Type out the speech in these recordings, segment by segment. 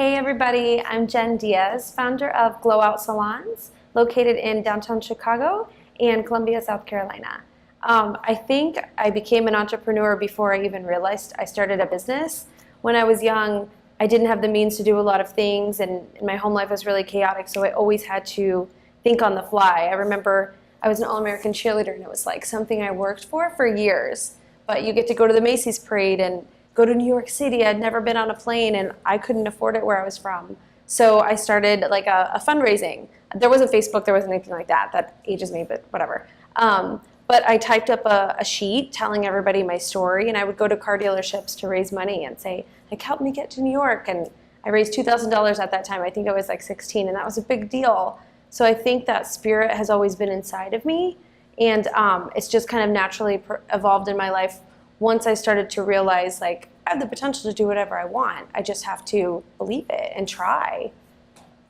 Hey everybody, I'm Jen Dieas, founder of Glowout Salons, located in downtown Chicago and Columbia, South Carolina. I think I became an entrepreneur before I even realized I started a business. When I was young, I didn't have the means to do a lot of things, and my home life was really chaotic, so I always had to think on the fly. I remember I was an All-American cheerleader, and it was like something I worked for years. But you get to go to the Macy's parade and go to New York City. I'd never been on a plane and I couldn't afford it where I was from. So I started like a fundraising. There wasn't Facebook, there wasn't anything like that. That ages me, but whatever. But I typed up a sheet telling everybody my story, and I would go to car dealerships to raise money and say, like, help me get to New York. And I raised $2,000 at that time. I think I was like 16, and that was a big deal. So I think that spirit has always been inside of me, and it's just kind of naturally evolved in my life. Once I started to realize, like, I have the potential to do whatever I want. I just have to believe it and try.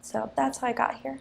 So that's how I got here.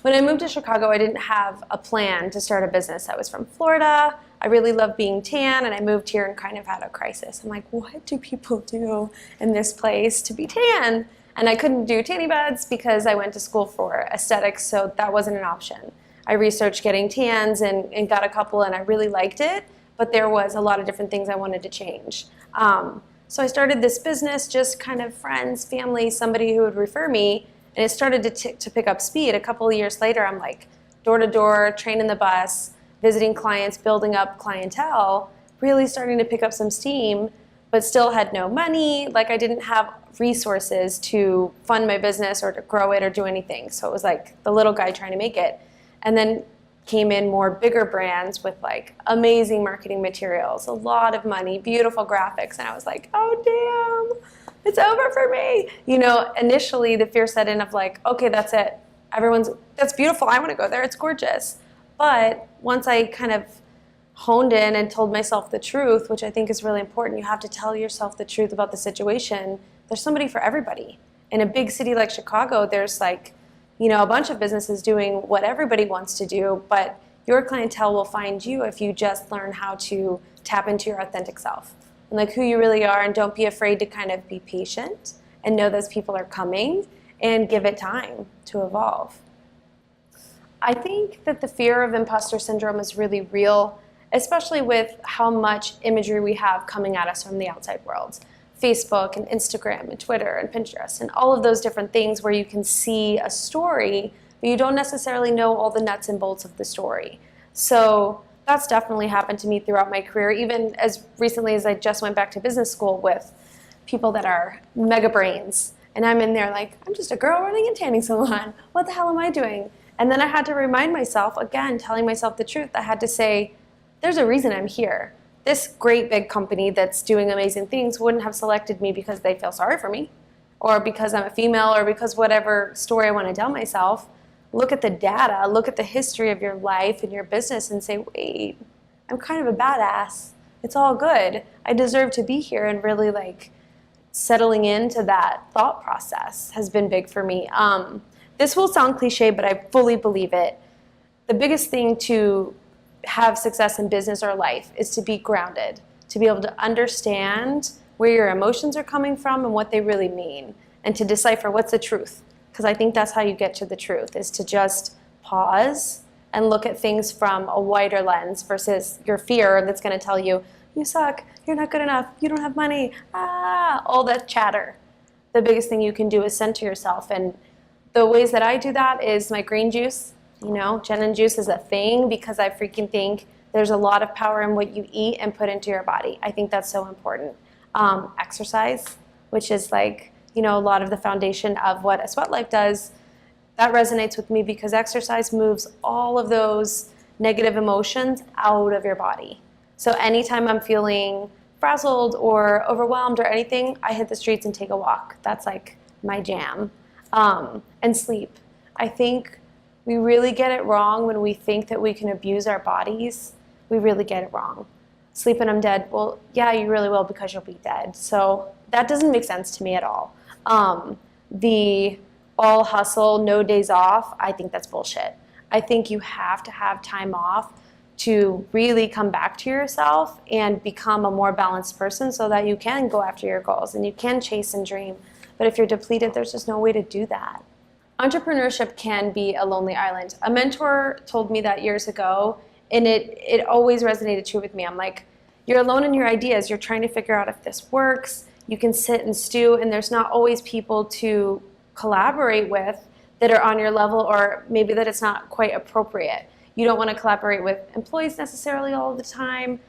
When I moved to Chicago, I didn't have a plan to start a business. I was from Florida. I really loved being tan, and I moved here and kind of had a crisis. I'm like, what do people do in this place to be tan? And I couldn't do tanning beds because I went to school for aesthetics, so that wasn't an option. I researched getting tans and got a couple, and I really liked it. But there was a lot of different things I wanted to change. So I started this business, just kind of friends, family, somebody who would refer me, and it started to pick up speed. A couple of years later, I'm like door to door, train in the bus, visiting clients, building up clientele, really starting to pick up some steam, but still had no money. Like, I didn't have resources to fund my business or to grow it or do anything. So it was like the little guy trying to make it. And then came in more bigger brands with like amazing marketing materials, a lot of money, beautiful graphics, and I was like, oh damn, it's over for me. You know, initially the fear set in of like, okay, that's it. That's beautiful, I want to go there, it's gorgeous. But once I kind of honed in and told myself the truth, which I think is really important, you have to tell yourself the truth about the situation. There's somebody for everybody. In a big city like Chicago, there's like, you know, a bunch of businesses doing what everybody wants to do, but your clientele will find you if you just learn how to tap into your authentic self and like who you really are, and don't be afraid to kind of be patient and know those people are coming and give it time to evolve. I think that the fear of imposter syndrome is really real, especially with how much imagery we have coming at us from the outside world. Facebook and Instagram and Twitter and Pinterest and all of those different things where you can see a story, but you don't necessarily know all the nuts and bolts of the story. So that's definitely happened to me throughout my career, even as recently as I just went back to business school with people that are mega brains. And I'm in there like, I'm just a girl running a tanning salon. What the hell am I doing? And then I had to remind myself, again, telling myself the truth. I had to say, there's a reason I'm here. This great big company that's doing amazing things wouldn't have selected me because they feel sorry for me or because I'm a female or because whatever story I want to tell myself. Look at the data, look at the history of your life and your business and say, wait, I'm kind of a badass. It's all good. I deserve to be here, and really like settling into that thought process has been big for me. This will sound cliche, but I fully believe it. The biggest thing to have success in business or life is to be grounded, to be able to understand where your emotions are coming from and what they really mean, and to decipher what's the truth. Because I think that's how you get to the truth, is to just pause and look at things from a wider lens versus your fear that's going to tell you, you suck, you're not good enough, you don't have money, all that chatter. The biggest thing you can do is center yourself, and the ways that I do that is my green juice. You know, Jen and juice is a thing because I freaking think there's a lot of power in what you eat and put into your body. I think that's so important. Exercise, which is like, you know, a lot of the foundation of what a sweat life does, that resonates with me because exercise moves all of those negative emotions out of your body. So anytime I'm feeling frazzled or overwhelmed or anything, I hit the streets and take a walk. That's like my jam. And sleep. I think we really get it wrong when we think that we can abuse our bodies. We really get it wrong. Sleep and I'm dead. Well, yeah, you really will, because you'll be dead. So that doesn't make sense to me at all. The all hustle, no days off, I think that's bullshit. I think you have to have time off to really come back to yourself and become a more balanced person so that you can go after your goals and you can chase and dream. But if you're depleted, there's just no way to do that. Entrepreneurship can be a lonely island. A mentor told me that years ago, and it always resonated true with me. I'm like, you're alone in your ideas. You're trying to figure out if this works. You can sit and stew, and there's not always people to collaborate with that are on your level, or maybe that it's not quite appropriate. You don't want to collaborate with employees necessarily all the time.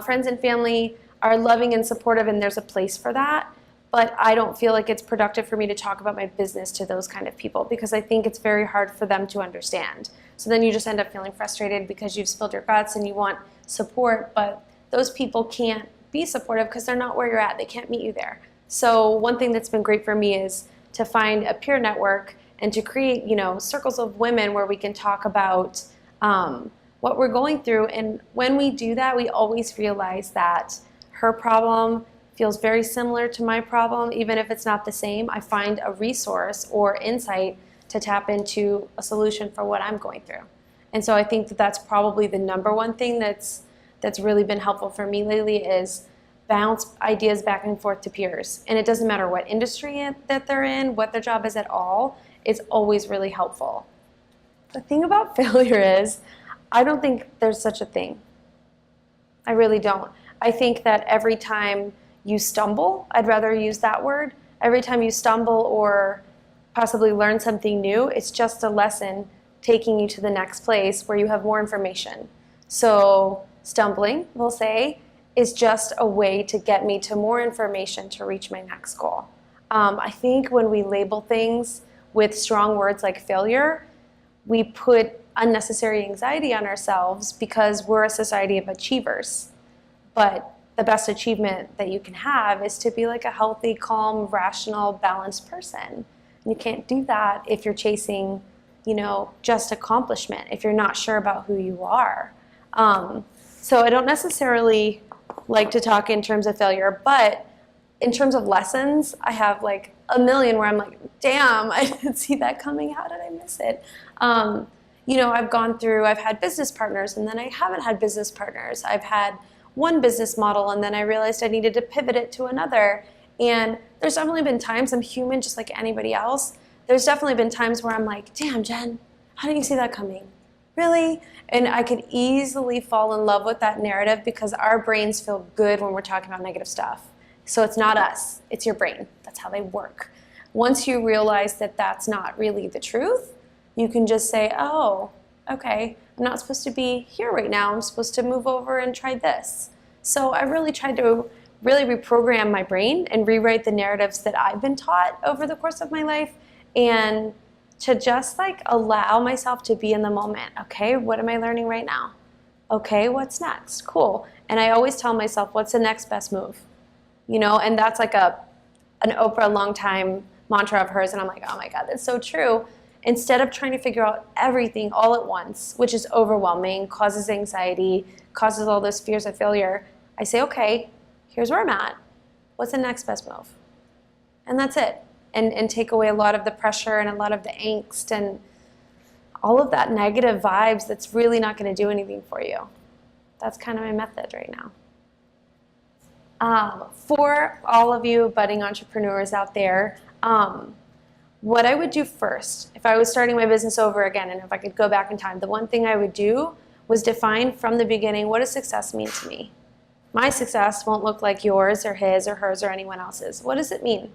Friends and family are loving and supportive, and there's a place for that. But I don't feel like it's productive for me to talk about my business to those kind of people, because I think it's very hard for them to understand. So then you just end up feeling frustrated because you've spilled your guts and you want support, but those people can't be supportive because they're not where you're at. They can't meet you there. So one thing that's been great for me is to find a peer network and to create, circles of women where we can talk about what we're going through. And when we do that, we always realize that her problem feels very similar to my problem, even if it's not the same. I find a resource or insight to tap into a solution for what I'm going through. And so I think that that's probably the number one thing that's really been helpful for me lately, is bounce ideas back and forth to peers. And it doesn't matter what industry that they're in, what their job is at all, it's always really helpful. The thing about failure is, I don't think there's such a thing. I really don't. I think that every time you stumble, I'd rather use that word. Every time you stumble or possibly learn something new, it's just a lesson taking you to the next place where you have more information. So stumbling, we'll say, is just a way to get me to more information to reach my next goal. I think when we label things with strong words like failure, we put unnecessary anxiety on ourselves because we're a society of achievers. But the best achievement that you can have is to be like a healthy, calm, rational, balanced person. And you can't do that if you're chasing, just accomplishment, if you're not sure about who you are. So I don't necessarily like to talk in terms of failure, but in terms of lessons, I have like a million where I'm like, damn, I didn't see that coming. How did I miss it? I've had business partners, and then I haven't had business partners. I've had one business model, and then I realized I needed to pivot it to another. And there's definitely been times, I'm human just like anybody else, there's definitely been times where I'm like, damn, Jen, how didn't you see that coming? Really? And I could easily fall in love with that narrative because our brains feel good when we're talking about negative stuff. So it's not us, it's your brain. That's how they work. Once you realize that that's not really the truth, you can just say, oh, okay, I'm not supposed to be here right now. I'm supposed to move over and try this. So I really tried to reprogram my brain and rewrite the narratives that I've been taught over the course of my life, and to just allow myself to be in the moment. Okay, what am I learning right now? Okay, what's next? Cool. And I always tell myself, what's the next best move? And that's like an Oprah long-time mantra of hers, and I'm like, oh my God, that's so true. Instead of trying to figure out everything all at once, which is overwhelming, causes anxiety, causes all those fears of failure, I say, okay, here's where I'm at. What's the next best move? And that's it. And take away a lot of the pressure and a lot of the angst and all of that negative vibes that's really not going to do anything for you. That's kind of my method right now. For all of you budding entrepreneurs out there, what I would do first, if I was starting my business over again and if I could go back in time, the one thing I would do was define from the beginning, what does success mean to me? My success won't look like yours or his or hers or anyone else's. What does it mean?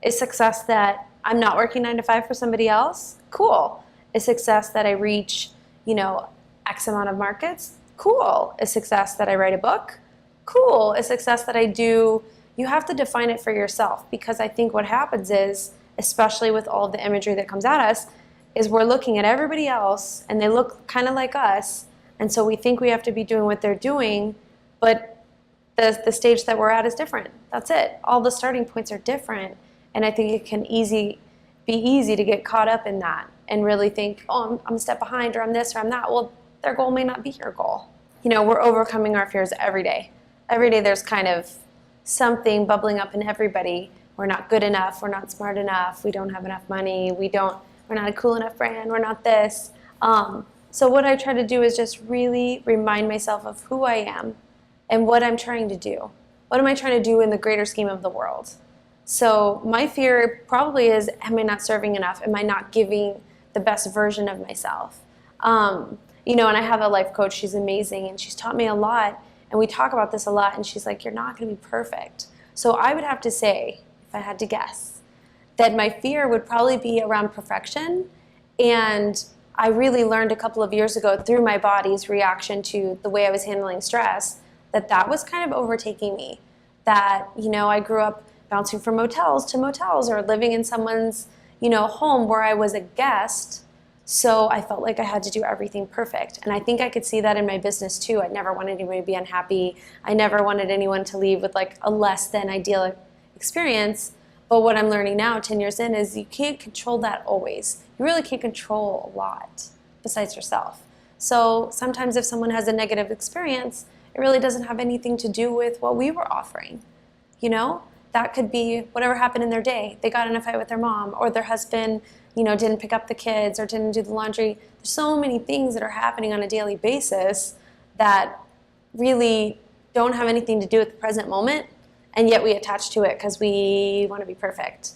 Is success that I'm not working 9 to 5 for somebody else? Cool. Is success that I reach, X amount of markets? Cool. Is success that I write a book? Cool. Is success that I do? You have to define it for yourself, because I think what happens is, especially with all of the imagery that comes at us, is we're looking at everybody else and they look kind of like us, and so we think we have to be doing what they're doing, but the stage that we're at is different. That's it. All the starting points are different, and I think it can be easy to get caught up in that and really think, oh, I'm a step behind, or I'm this or I'm that. Well, their goal may not be your goal. We're overcoming our fears every day. Every day there's kind of something bubbling up in everybody. We're not good enough, we're not smart enough, we don't have enough money, we're not a cool enough brand, we're not this. So what I try to do is just really remind myself of who I am and what I'm trying to do. What am I trying to do in the greater scheme of the world? So my fear probably is, am I not serving enough? Am I not giving the best version of myself? You know, and I have a life coach, she's amazing, and she's taught me a lot, and we talk about this a lot, and she's like, you're not gonna be perfect. So I would have to say, if I had to guess, that my fear would probably be around perfection. And I really learned a couple of years ago through my body's reaction to the way I was handling stress, that that was kind of overtaking me. That, you know, I grew up bouncing from motels to motels or living in someone's, you know, home where I was a guest. So I felt like I had to do everything perfect. And I think I could see that in my business too. I never wanted anyone to be unhappy. I never wanted anyone to leave with like a less than ideal experience. But what I'm learning now, 10 years in, is you can't control that always. You really can't control a lot besides yourself. So sometimes if someone has a negative experience, it really doesn't have anything to do with what we were offering. You know, that could be whatever happened in their day. They got in a fight with their mom, or their husband, you know, didn't pick up the kids or didn't do the laundry. There's so many things that are happening on a daily basis that really don't have anything to do with the present moment, and yet we attach to it because we want to be perfect.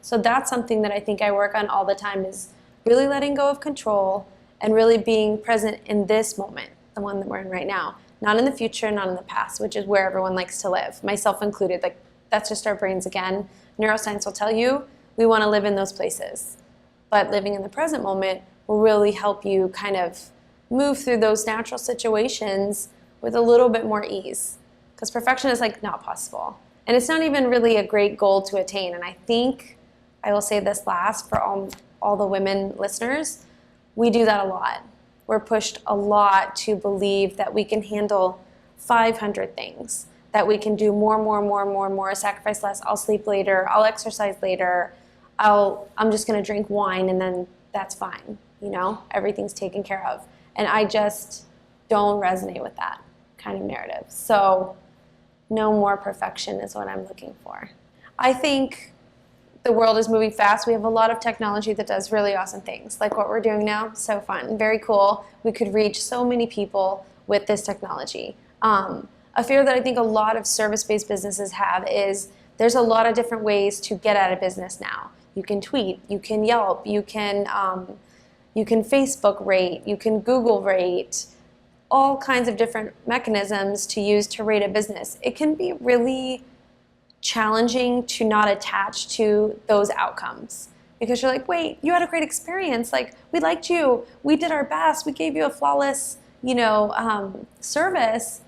So that's something that I think I work on all the time, is really letting go of control and really being present in this moment, the one that we're in right now. Not in the future, not in the past, which is where everyone likes to live, myself included. Like, that's just our brains again. Neuroscience will tell you we want to live in those places. But living in the present moment will really help you kind of move through those natural situations with a little bit more ease. Because perfection is like not possible. And it's not even really a great goal to attain. And I think, I will say this last for all the women listeners, we do that a lot. We're pushed a lot to believe that we can handle 500 things, that we can do more, sacrifice less, I'll sleep later, I'll exercise later, I'm just gonna drink wine and then that's fine, you know, everything's taken care of. And I just don't resonate with that kind of narrative. So no more perfection is what I'm looking for. I think the world is moving fast. We have a lot of technology that does really awesome things, like what we're doing now. So fun, very cool. We could reach so many people with this technology. A fear that I think a lot of service-based businesses have is there's a lot of different ways to get out of business now. You can tweet, you can Yelp, you can Facebook rate, you can Google rate, all kinds of different mechanisms to use to rate a business. It can be really challenging to not attach to those outcomes, because you're like, wait, you had a great experience. Like, we liked you. We did our best. We gave you a flawless, you know, service.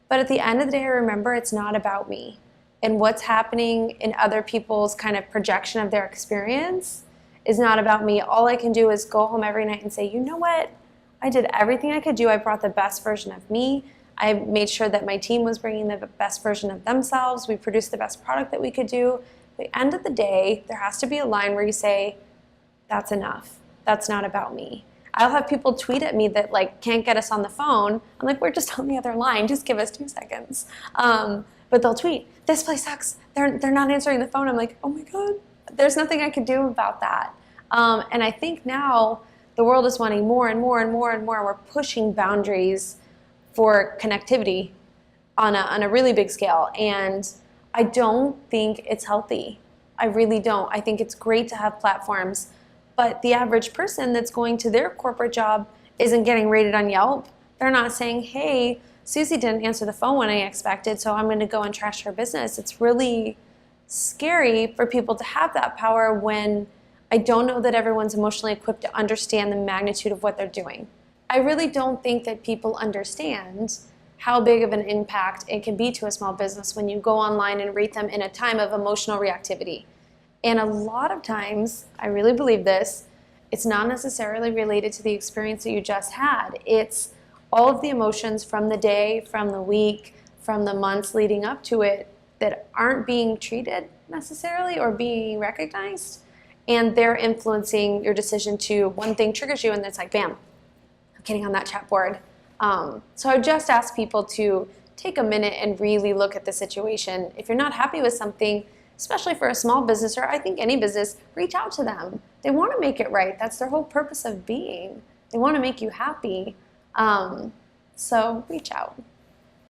But at the end of the day, I remember it's not about me. And what's happening in other people's kind of projection of their experience is not about me. All I can do is go home every night and say, you know what? I did everything I could do. I brought the best version of me. I made sure that my team was bringing the best version of themselves. We produced the best product that we could do. At the end of the day, there has to be a line where you say, that's enough. That's not about me. I'll have people tweet at me that like can't get us on the phone. I'm like, we're just on the other line. Just give us 2 seconds. But they'll tweet, this place sucks. They're not answering the phone. I'm like, oh my God, there's nothing I could do about that. And I think now the world is wanting more and more and more and more. We're pushing boundaries for connectivity on a really big scale. And I don't think it's healthy. I really don't. I think it's great to have platforms, but the average person that's going to their corporate job isn't getting rated on Yelp. They're not saying, hey, Susie didn't answer the phone when I expected, so I'm gonna go and trash her business. It's really scary for people to have that power when I don't know that everyone's emotionally equipped to understand the magnitude of what they're doing. I really don't think that people understand how big of an impact it can be to a small business when you go online and rate them in a time of emotional reactivity. And a lot of times, I really believe this, it's not necessarily related to the experience that you just had. It's all of the emotions from the day, from the week, from the months leading up to it that aren't being treated necessarily or being recognized. And they're influencing your decision to, one thing triggers you and it's like, bam, I'm getting on that chat board. So I just ask people to take a minute and really look at the situation. If you're not happy with something, especially for a small business, or I think any business, reach out to them. They want to make it right. That's their whole purpose of being. They want to make you happy. So reach out.